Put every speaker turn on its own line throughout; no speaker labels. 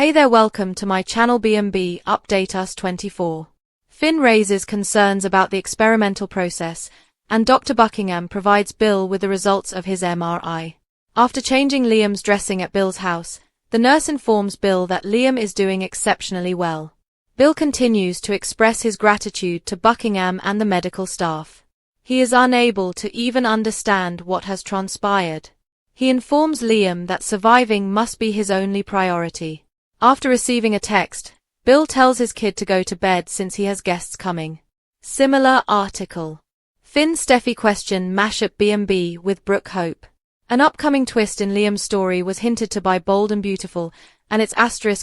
Hey there, welcome to my channel B&B Update Us 24. Finn raises concerns about the experimental process, and Dr. Buckingham provides Bill with the results of his MRI. After changing Liam's dressing at Bill's house, the nurse informs Bill that Liam is doing exceptionally well. Bill continues to express his gratitude to Buckingham and the medical staff. He is unable to even understand what has transpired. He informs Liam that surviving must be his only priority. After receiving a text, Bill tells his kid to go to bed since he has guests coming. Similar article. Finn Steffi question mashup B&B with Brooke Hope. An upcoming twist in Liam's story was hinted to by Bold and Beautiful, and it's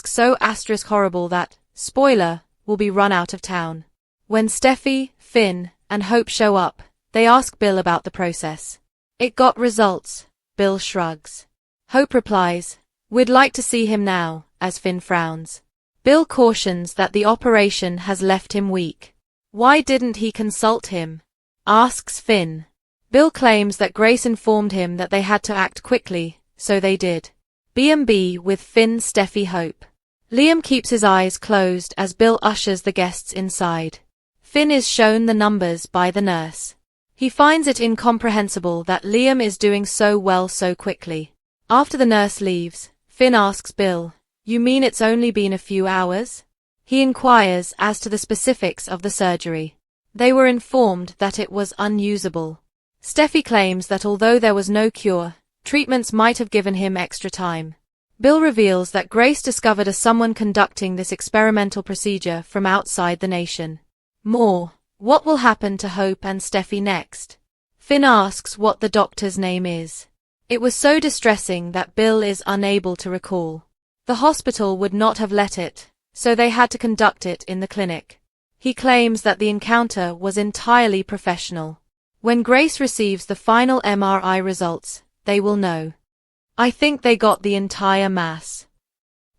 so horrible that, spoiler, will be run out of town. When Steffi, Finn, and Hope show up, they ask Bill about the process. It got results, Bill shrugs. Hope replies, "We'd like to see him now," as Finn frowns. Bill cautions that the operation has left him weak. Why didn't he consult him? Asks Finn. Bill claims that Grace informed him that they had to act quickly, so they did. B&B with Finn, Steffi, Hope. Liam keeps his eyes closed as Bill ushers the guests inside. Finn is shown the numbers by the nurse. He finds it incomprehensible that Liam is doing so well so quickly. After the nurse leaves, Finn asks Bill, "You mean it's only been a few hours?" He inquires as to the specifics of the surgery. They were informed that it was unusable. Steffi claims that although there was no cure, treatments might have given him extra time. Bill reveals that Grace discovered someone conducting this experimental procedure from outside the nation. What will happen to Hope and Steffi next? Finn asks what the doctor's name is. It was so distressing that Bill is unable to recall. The hospital would not have let it, so they had to conduct it in the clinic. He claims that the encounter was entirely professional. When Grace receives the final MRI results, they will know. I think they got the entire mass.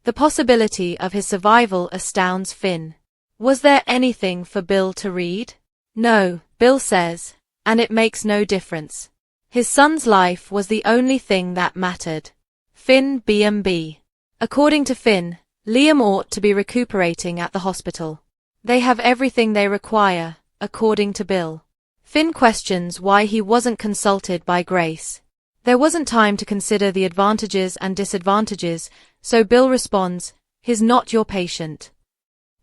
The possibility of his survival astounds Finn. Was there anything for Bill to read? No, Bill says, and it makes no difference. His son's life was the only thing that mattered. Finn B&B. According to Finn, Liam ought to be recuperating at the hospital. They have everything they require, according to Bill. Finn questions why he wasn't consulted by Grace. There wasn't time to consider the advantages and disadvantages, so Bill responds, "He's not your patient."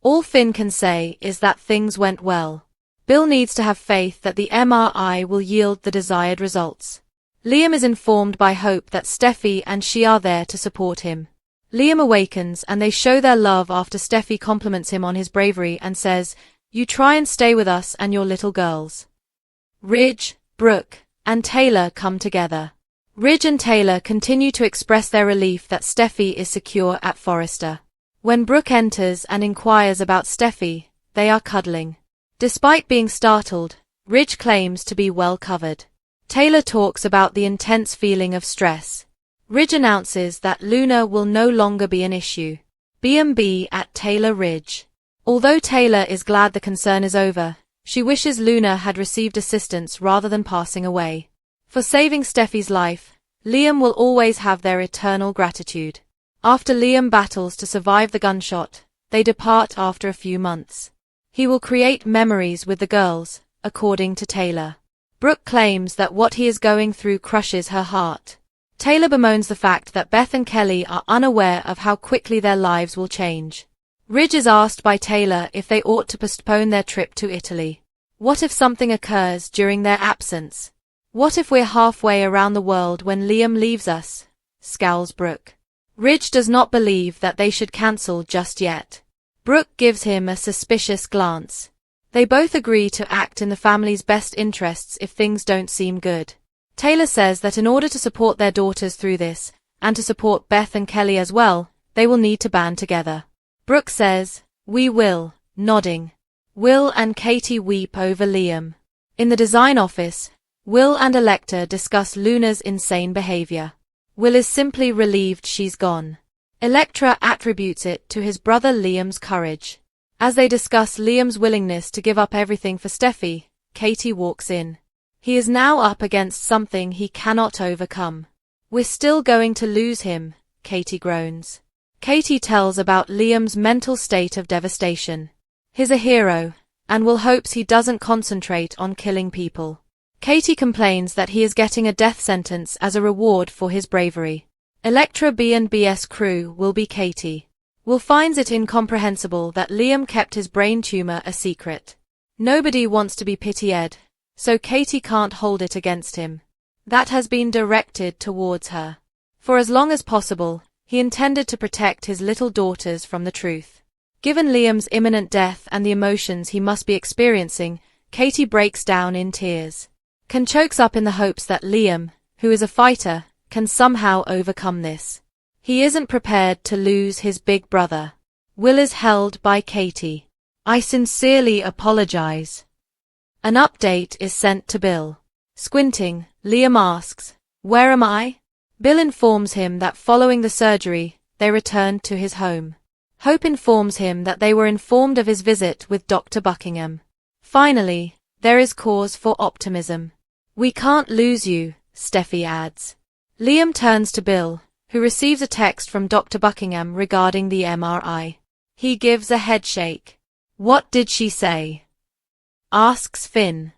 All Finn can say is that things went well. Bill needs to have faith that the MRI will yield the desired results. Liam is informed by Hope that Steffi and she are there to support him. Liam awakens and they show their love after Steffi compliments him on his bravery and says, "You try and stay with us and your little girls." Ridge, Brooke, and Taylor come together. Ridge and Taylor continue to express their relief that Steffi is secure at Forrester. When Brooke enters and inquires about Steffi, they are cuddling. Despite being startled, Ridge claims to be well covered. Taylor talks about the intense feeling of stress. Ridge announces that Luna will no longer be an issue. B&B at Taylor Ridge. Although Taylor is glad the concern is over, she wishes Luna had received assistance rather than passing away. For saving Steffi's life, Liam will always have their eternal gratitude. After Liam battles to survive the gunshot, they depart after a few months. He will create memories with the girls, according to Taylor. Brooke claims that what he is going through crushes her heart. Taylor bemoans the fact that Beth and Kelly are unaware of how quickly their lives will change. Ridge is asked by Taylor if they ought to postpone their trip to Italy. What if something occurs during their absence? What if we're halfway around the world when Liam leaves us? Scowls Brooke. Ridge does not believe that they should cancel just yet. Brooke gives him a suspicious glance. They both agree to act in the family's best interests if things don't seem good. Taylor says that in order to support their daughters through this, and to support Beth and Kelly as well, they will need to band together. Brooke says, "We will," nodding. Will and Katie weep over Liam. In the design office, Will and Electa discuss Luna's insane behavior. Will is simply relieved she's gone. Electra attributes it to his brother Liam's courage. As they discuss Liam's willingness to give up everything for Steffi, Katie walks in. He is now up against something he cannot overcome. "We're still going to lose him," Katie groans. Katie tells about Liam's mental state of devastation. He's a hero, and Will hopes he doesn't concentrate on killing people. Katie complains that he is getting a death sentence as a reward for his bravery. Electra B&B's crew will be Katie. Will finds it incomprehensible that Liam kept his brain tumor a secret. Nobody wants to be pitied, so Katie can't hold it against him. That has been directed towards her. For as long as possible, he intended to protect his little daughters from the truth. Given Liam's imminent death and the emotions he must be experiencing, Katie breaks down in tears. Can chokes up in the hopes that Liam, who is a fighter, can somehow overcome this. He isn't prepared to lose his big brother. Will is held by Katie. I sincerely apologize. An update is sent to Bill. Squinting, Liam asks, "Where am I?" Bill informs him that following the surgery, they returned to his home. Hope informs him that they were informed of his visit with Dr. Buckingham. Finally, there is cause for optimism. "We can't lose you," Steffi adds. Liam turns to Bill, who receives a text from Dr. Buckingham regarding the MRI. He gives a headshake. "What did she say?" asks Finn.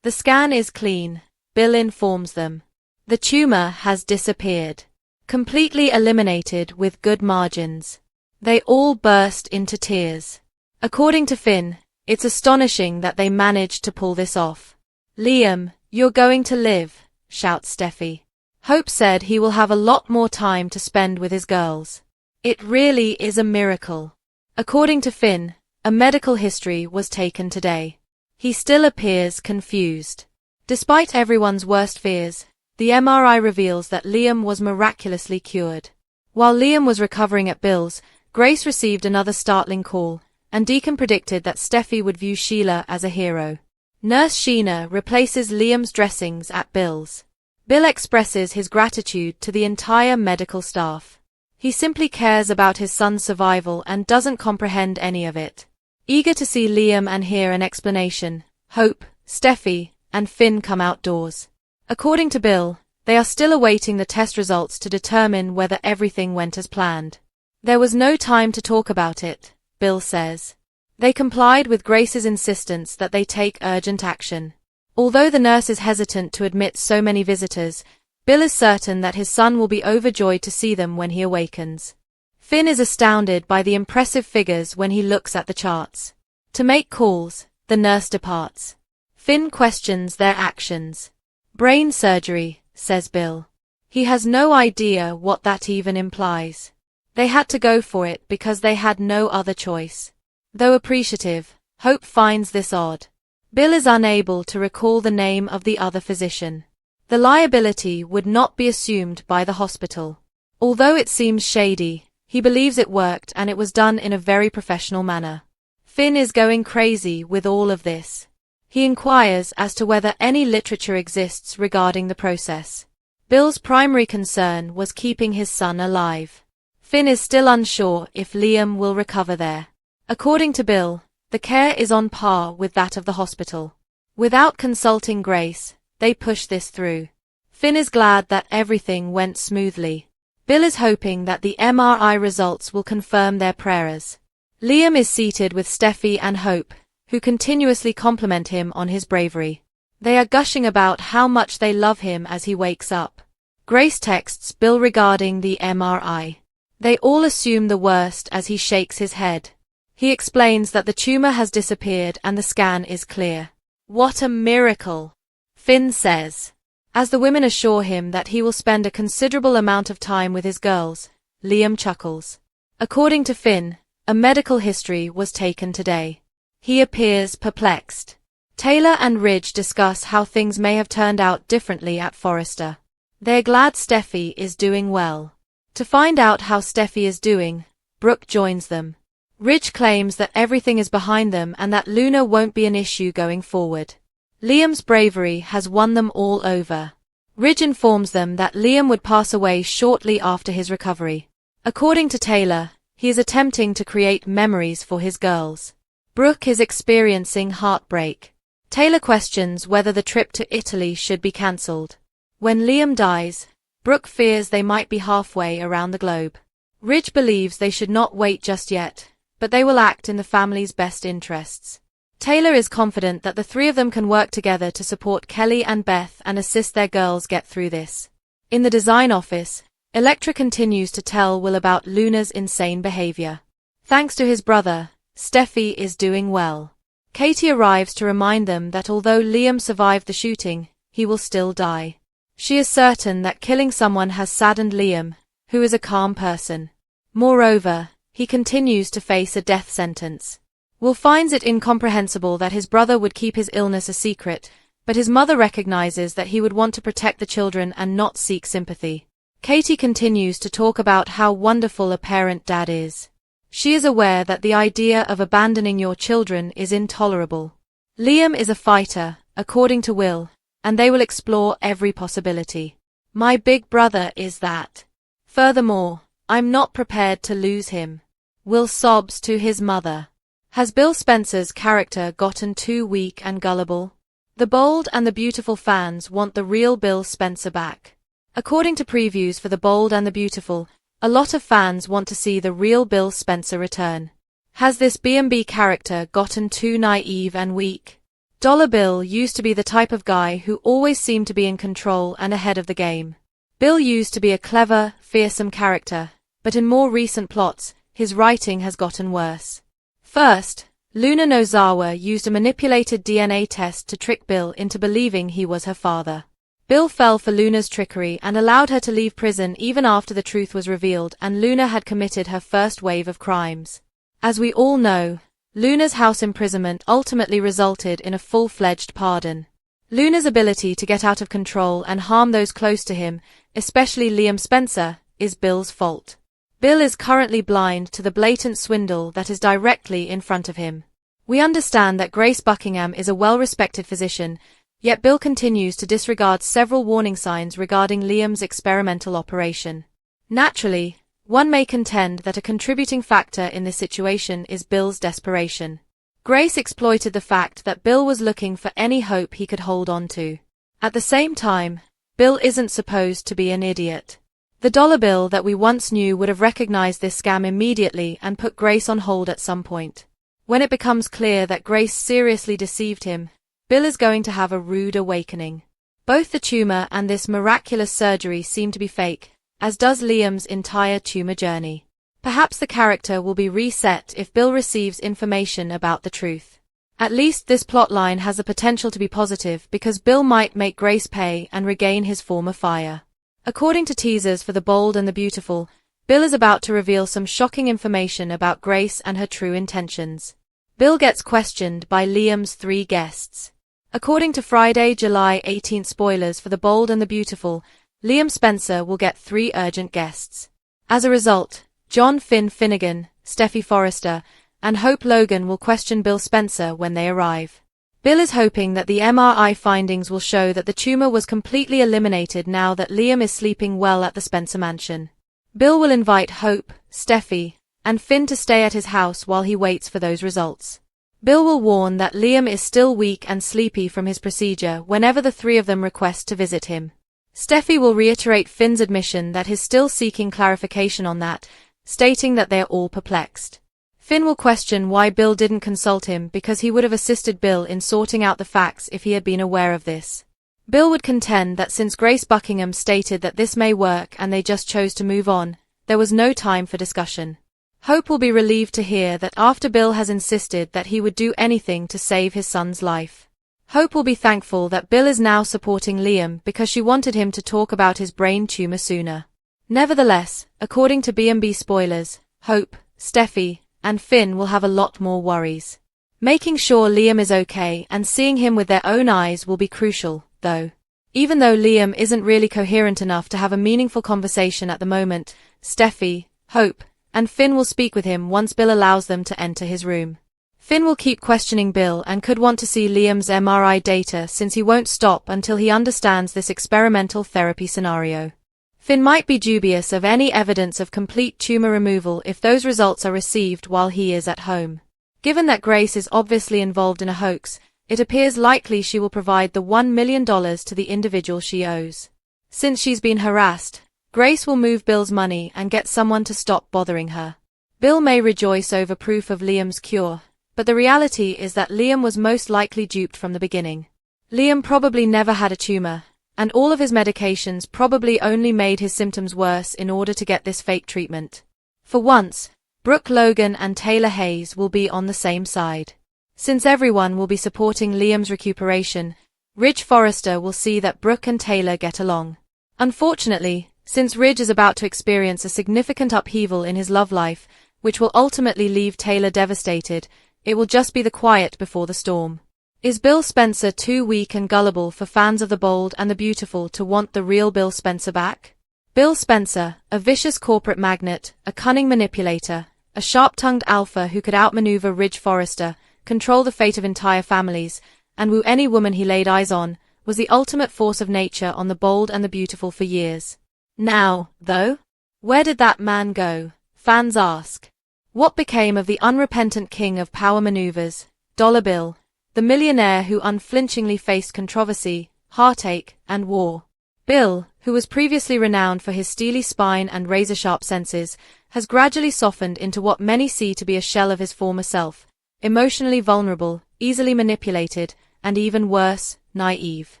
"The scan is clean," Bill informs them. "The tumor has disappeared. Completely eliminated with good margins." They all burst into tears. According to Finn, it's astonishing that they managed to pull this off. "Liam, you're going to live," shouts Steffi. Hope said he will have a lot more time to spend with his girls. It really is a miracle. According to Finn, a medical history was taken today. He still appears confused. Despite everyone's worst fears, the MRI reveals that Liam was miraculously cured. While Liam was recovering at Bill's, Grace received another startling call, and Deacon predicted that Steffi would view Sheila as a hero. Nurse Sheena replaces Liam's dressings at Bill's. Bill expresses his gratitude to the entire medical staff. He simply cares about his son's survival and doesn't comprehend any of it. Eager to see Liam and hear an explanation, Hope, Steffi, and Finn come outdoors. According to Bill, they are still awaiting the test results to determine whether everything went as planned. "There was no time to talk about it," Bill says. They complied with Grace's insistence that they take urgent action. Although the nurse is hesitant to admit so many visitors, Bill is certain that his son will be overjoyed to see them when he awakens. Finn is astounded by the impressive figures when he looks at the charts. To make calls, the nurse departs. Finn questions their actions. "Brain surgery," says Bill. He has no idea what that even implies. They had to go for it because they had no other choice. Though appreciative, Hope finds this odd. Bill is unable to recall the name of the other physician. The liability would not be assumed by the hospital. Although it seems shady, he believes it worked and it was done in a very professional manner. Finn is going crazy with all of this. He inquires as to whether any literature exists regarding the process. Bill's primary concern was keeping his son alive. Finn is still unsure if Liam will recover there. According to Bill, the care is on par with that of the hospital. Without consulting Grace, they push this through. Finn is glad that everything went smoothly. Bill is hoping that the MRI results will confirm their prayers. Liam is seated with Steffi and Hope, who continuously compliment him on his bravery. They are gushing about how much they love him as he wakes up. Grace texts Bill regarding the MRI. They all assume the worst as he shakes his head. He explains that the tumor has disappeared and the scan is clear. "What a miracle," Finn says. As the women assure him that he will spend a considerable amount of time with his girls, Liam chuckles. According to Finn, a medical history was taken today. He appears perplexed. Taylor and Ridge discuss how things may have turned out differently at Forrester. They're glad Steffi is doing well. To find out how Steffi is doing, Brooke joins them. Ridge claims that everything is behind them and that Luna won't be an issue going forward. Liam's bravery has won them all over. Ridge informs them that Liam would pass away shortly after his recovery. According to Taylor, he is attempting to create memories for his girls. Brooke is experiencing heartbreak. Taylor questions whether the trip to Italy should be cancelled. When Liam dies, Brooke fears they might be halfway around the globe. Ridge believes they should not wait just yet, but they will act in the family's best interests. Taylor is confident that the three of them can work together to support Kelly and Beth and assist their girls get through this. In the design office, Elektra continues to tell Will about Luna's insane behavior. Thanks to his brother, Steffi is doing well. Katie arrives to remind them that although Liam survived the shooting, he will still die. She is certain that killing someone has saddened Liam, who is a calm person. Moreover, he continues to face a death sentence. Will finds it incomprehensible that his brother would keep his illness a secret, but his mother recognizes that he would want to protect the children and not seek sympathy. Katie continues to talk about how wonderful a parent Dad is. She is aware that the idea of abandoning your children is intolerable. Liam is a fighter, according to Will, and they will explore every possibility. My big brother is that. Furthermore, I'm not prepared to lose him. Will sobs to his mother. Has Bill Spencer's character gotten too weak and gullible? The Bold and the Beautiful fans want the real Bill Spencer back. According to previews for The Bold and the Beautiful, a lot of fans want to see the real Bill Spencer return. Has this B&B character gotten too naive and weak? Dollar Bill used to be the type of guy who always seemed to be in control and ahead of the game. Bill used to be a clever, fearsome character, but in more recent plots, his writing has gotten worse. First, Luna Nozawa used a manipulated DNA test to trick Bill into believing he was her father. Bill fell for Luna's trickery and allowed her to leave prison even after the truth was revealed and Luna had committed her first wave of crimes. As we all know, Luna's house imprisonment ultimately resulted in a full-fledged pardon. Luna's ability to get out of control and harm those close to him, especially Liam Spencer, is Bill's fault. Bill is currently blind to the blatant swindle that is directly in front of him. We understand that Grace Buckingham is a well-respected physician, yet Bill continues to disregard several warning signs regarding Liam's experimental operation. Naturally, one may contend that a contributing factor in this situation is Bill's desperation. Grace exploited the fact that Bill was looking for any hope he could hold on to. At the same time, Bill isn't supposed to be an idiot. The dollar bill that we once knew would have recognized this scam immediately and put Grace on hold at some point. When it becomes clear that Grace seriously deceived him, Bill is going to have a rude awakening. Both the tumor and this miraculous surgery seem to be fake, as does Liam's entire tumor journey. Perhaps the character will be reset if Bill receives information about the truth. At least this plotline has the potential to be positive because Bill might make Grace pay and regain his former fire. According to teasers for The Bold and the Beautiful, Bill is about to reveal some shocking information about Grace and her true intentions. Bill gets questioned by Liam's 3 guests. According to Friday, July 18 spoilers for The Bold and the Beautiful, Liam Spencer will get 3 urgent guests. As a result, John Finn Finnegan, Steffi Forrester, and Hope Logan will question Bill Spencer when they arrive. Bill is hoping that the MRI findings will show that the tumor was completely eliminated now that Liam is sleeping well at the Spencer mansion. Bill will invite Hope, Steffi, and Finn to stay at his house while he waits for those results. Bill will warn that Liam is still weak and sleepy from his procedure whenever the 3 of them request to visit him. Steffi will reiterate Finn's admission that he's still seeking clarification on that, stating that they're all perplexed. Finn will question why Bill didn't consult him because he would have assisted Bill in sorting out the facts if he had been aware of this. Bill would contend that since Grace Buckingham stated that this may work and they just chose to move on, there was no time for discussion. Hope will be relieved to hear that after Bill has insisted that he would do anything to save his son's life. Hope will be thankful that Bill is now supporting Liam because she wanted him to talk about his brain tumor sooner. Nevertheless, according to B&B spoilers, Hope, Steffi, and Finn will have a lot more worries. Making sure Liam is okay and seeing him with their own eyes will be crucial, though. Even though Liam isn't really coherent enough to have a meaningful conversation at the moment, Steffi, Hope, and Finn will speak with him once Bill allows them to enter his room. Finn will keep questioning Bill and could want to see Liam's MRI data since he won't stop until he understands this experimental therapy scenario. Finn might be dubious of any evidence of complete tumor removal if those results are received while he is at home. Given that Grace is obviously involved in a hoax, it appears likely she will provide the $1 million to the individual she owes. Since she's been harassed, Grace will move Bill's money and get someone to stop bothering her. Bill may rejoice over proof of Liam's cure, but the reality is that Liam was most likely duped from the beginning. Liam probably never had a tumor, and all of his medications probably only made his symptoms worse in order to get this fake treatment. For once, Brooke Logan and Taylor Hayes will be on the same side. Since everyone will be supporting Liam's recuperation, Ridge Forrester will see that Brooke and Taylor get along. Unfortunately, since Ridge is about to experience a significant upheaval in his love life, which will ultimately leave Taylor devastated, it will just be the quiet before the storm. Is Bill Spencer too weak and gullible for fans of The Bold and the Beautiful to want the real Bill Spencer back? Bill Spencer, a vicious corporate magnate, a cunning manipulator, a sharp-tongued alpha who could outmaneuver Ridge Forrester, control the fate of entire families, and woo any woman he laid eyes on, was the ultimate force of nature on The Bold and the Beautiful for years. Now, though? Where did that man go? Fans ask. What became of the unrepentant king of power maneuvers, Dollar Bill, the millionaire who unflinchingly faced controversy, heartache, and war? Bill, who was previously renowned for his steely spine and razor-sharp senses, has gradually softened into what many see to be a shell of his former self, emotionally vulnerable, easily manipulated, and even worse, naive.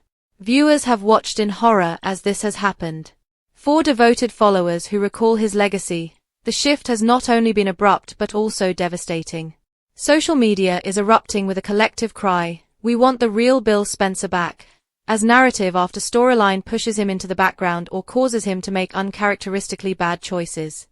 Viewers have watched in horror as this has happened. For devoted followers who recall his legacy, the shift has not only been abrupt but also devastating. Social media is erupting with a collective cry, "We want the real Bill Spencer back," as narrative after storyline pushes him into the background or causes him to make uncharacteristically bad choices.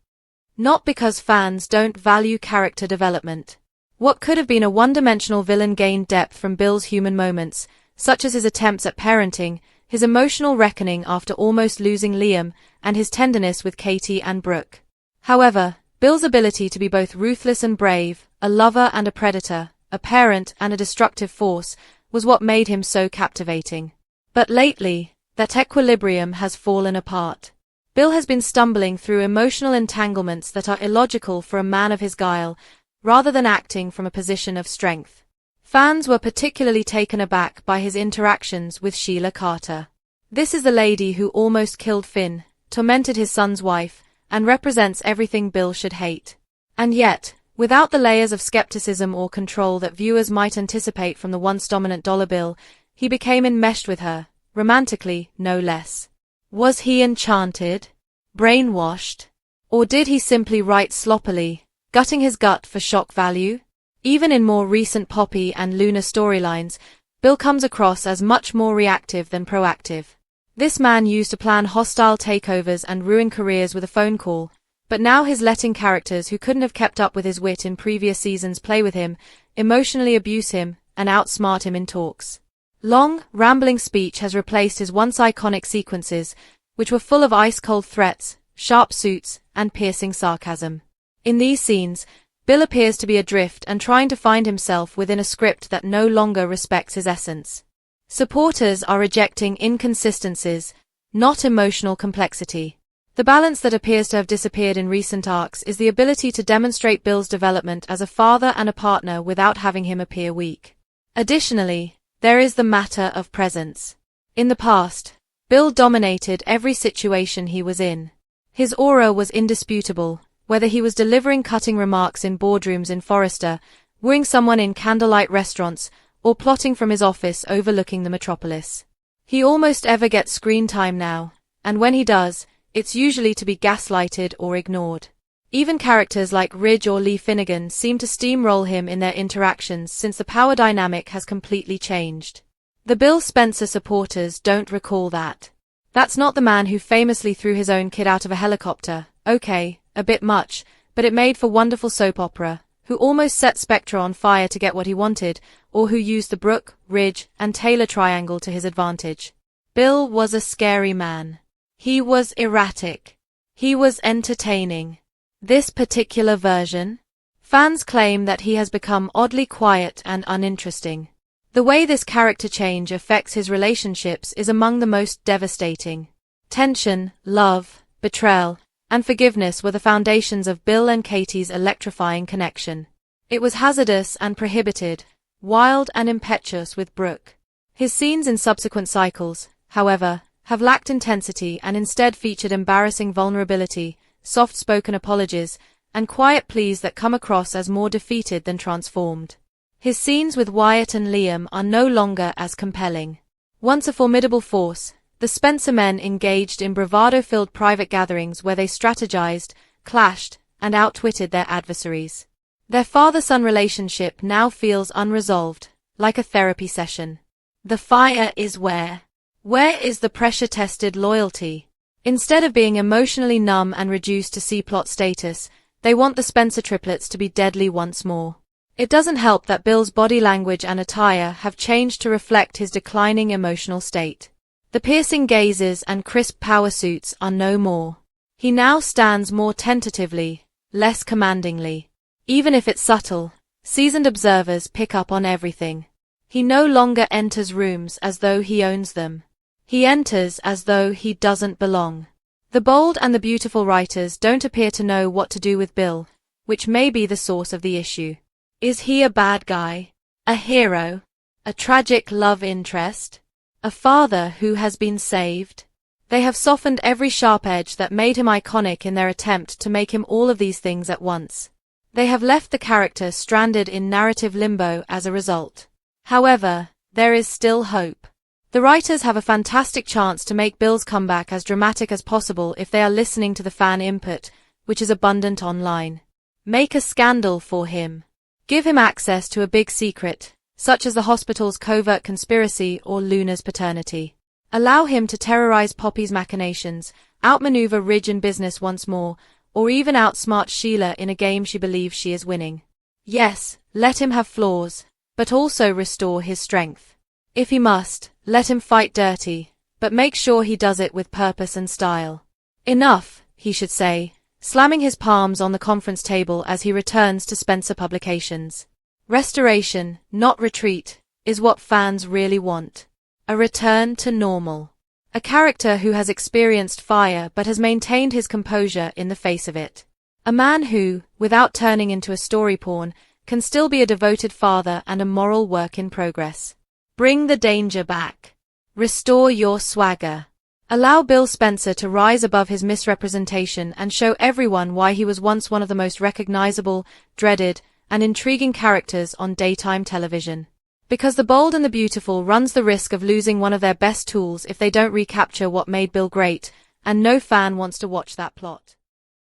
Not because fans don't value character development. What could have been a one-dimensional villain gained depth from Bill's human moments, such as his attempts at parenting, his emotional reckoning after almost losing Liam, and his tenderness with Katie and Brooke. However, Bill's ability to be both ruthless and brave, a lover and a predator, a parent and a destructive force, was what made him so captivating. But lately, that equilibrium has fallen apart. Bill has been stumbling through emotional entanglements that are illogical for a man of his guile, rather than acting from a position of strength. Fans were particularly taken aback by his interactions with Sheila Carter. This is the lady who almost killed Finn, tormented his son's wife, and represents everything Bill should hate. And yet, without the layers of skepticism or control that viewers might anticipate from the once dominant Dollar Bill, he became enmeshed with her, romantically, no less. Was he enchanted? Brainwashed? Or did he simply write sloppily, gutting his gut for shock value? Even in more recent Poppy and Luna storylines, Bill comes across as much more reactive than proactive. This man used to plan hostile takeovers and ruin careers with a phone call, but now he's letting characters who couldn't have kept up with his wit in previous seasons play with him, emotionally abuse him, and outsmart him in talks. Long, rambling speech has replaced his once iconic sequences, which were full of ice-cold threats, sharp suits, and piercing sarcasm. In these scenes, Bill appears to be adrift and trying to find himself within a script that no longer respects his essence. Supporters are rejecting inconsistencies, not emotional complexity. The balance that appears to have disappeared in recent arcs is the ability to demonstrate Bill's development as a father and a partner without having him appear weak. Additionally, there is the matter of presence. In the past, Bill dominated every situation he was in. His aura was indisputable, whether he was delivering cutting remarks in boardrooms in Forrester, wooing someone in candlelight restaurants, or plotting from his office overlooking the metropolis. He almost ever gets screen time now, and when he does, it's usually to be gaslighted or ignored. Even characters like Ridge or Lee Finnegan seem to steamroll him in their interactions since the power dynamic has completely changed. The Bill Spencer supporters don't recall that. That's not the man who famously threw his own kid out of a helicopter, okay, a bit much, but it made for wonderful soap opera, who almost set Spectra on fire to get what he wanted, or who used the Brooke, Ridge, and Taylor triangle to his advantage. Bill was a scary man. He was erratic. He was entertaining. This particular version? Fans claim that he has become oddly quiet and uninteresting. The way this character change affects his relationships is among the most devastating. Tension, love, betrayal, and forgiveness were the foundations of Bill and Katie's electrifying connection. It was hazardous and prohibited, wild and impetuous with Brooke. His scenes in subsequent cycles, however, have lacked intensity and instead featured embarrassing vulnerability, soft-spoken apologies, and quiet pleas that come across as more defeated than transformed. His scenes with Wyatt and Liam are no longer as compelling. Once a formidable force, the Spencer men engaged in bravado-filled private gatherings where they strategized, clashed, and outwitted their adversaries. Their father-son relationship now feels unresolved, like a therapy session. The fire is where? Where is the pressure-tested loyalty? Instead of being emotionally numb and reduced to C-plot status, they want the Spencer triplets to be deadly once more. It doesn't help that Bill's body language and attire have changed to reflect his declining emotional state. The piercing gazes and crisp power suits are no more. He now stands more tentatively, less commandingly. Even if it's subtle, seasoned observers pick up on everything. He no longer enters rooms as though he owns them. He enters as though he doesn't belong. The Bold and the Beautiful writers don't appear to know what to do with Bill, which may be the source of the issue. Is he a bad guy? A hero? A tragic love interest? A father who has been saved? They have softened every sharp edge that made him iconic in their attempt to make him all of these things at once. They have left the character stranded in narrative limbo as a result. However, there is still hope. The writers have a fantastic chance to make Bill's comeback as dramatic as possible if they are listening to the fan input, which is abundant online. Make a scandal for him. Give him access to a big secret, such as the hospital's covert conspiracy or Luna's paternity. Allow him to terrorize Poppy's machinations, outmaneuver Ridge in business once more, or even outsmart Sheila in a game she believes she is winning. Yes, let him have flaws, but also restore his strength. If he must, let him fight dirty, but make sure he does it with purpose and style. Enough, he should say, slamming his palms on the conference table as he returns to Spencer Publications. Restoration, not retreat, is what fans really want. A return to normal. A character who has experienced fire but has maintained his composure in the face of it. A man who, without turning into a story porn, can still be a devoted father and a moral work in progress. Bring the danger back. Restore your swagger. Allow Bill Spencer to rise above his misrepresentation and show everyone why he was once one of the most recognizable, dreaded, and intriguing characters on daytime television. Because The Bold and the Beautiful runs the risk of losing one of their best tools if they don't recapture what made Bill great, and no fan wants to watch that plot.